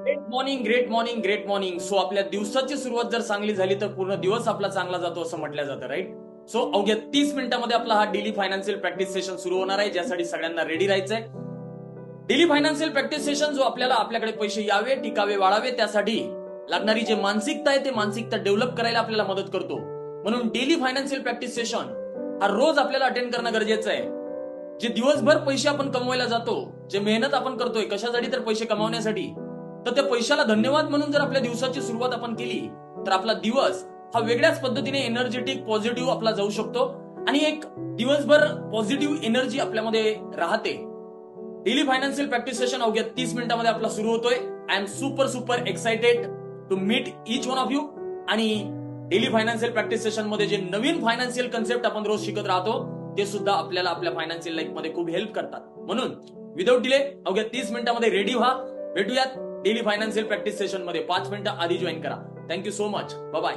Great morning great morning. So आपल्या दिवसाची सुरुवात जर चांगली झाली तर पूर्ण दिवस आपला चांगला जातो असं म्हटलं जातं, राईट? सो अवघ्या 30 मिनिटांमध्ये आपला हा डेली फायनान्शियल प्रॅक्टिस सेशन सुरू होणार आहे, ज्यासाठी सगळ्यांना रेडी राहायचंय. डेली फायनान्शियल प्रॅक्टिस सेशन जो आपल्याला आपल्याकडे पैसे यावे, टिकावे, वाढावे त्यासाठी लागणारी जी मानसिकता आहे ते मानसिकता डेव्हलप करायला आपल्याला मदत करतो. म्हणून डेली फायनान्शियल प्रॅक्टिस सेशन हा रोज आपल्याला अटेंड करणं गरजेचं आहे. जे दिवसभर पैसे आपण कमवायला जातो, जे मेहनत आपण करतोय कशासाठी तर पैसे कमावण्यासाठी, तर त्या पैशाला धन्यवाद म्हणून जर आपल्या दिवसाची सुरुवात आपण केली तर आपला दिवस हा वेगळ्याच पद्धतीने एनर्जेटिक पॉझिटिव्ह आपला जाऊ शकतो आणि एक दिवसभर पॉझिटिव्ह एनर्जी आपल्यामध्ये राहते. डेली फायनान्शियल प्रॅक्टिस सेशन अवघ्या 30 मिनिटांमध्ये आपला सुरू होतोय. I am super excited to meet each one of you. आणि डेली फायनान्शियल प्रॅक्टिस सेशन मध्ये जे नवीन फायनान्शियल कन्सेप्ट आपण रोज शिकत राहतो ते सुद्धा आपल्याला आपल्या फायनान्शियल लाईफ मध्ये खूप हेल्प करतात. म्हणून विदाऊट डिले अवघ्या 30 मिनिटांमध्ये रेडी व्हा. भेटूयात डेली फायनान्शियल प्रॅक्टिस सेशन मध्ये. 5 मिनिटं आधी जॉईन करा. Thank you so much. बाय.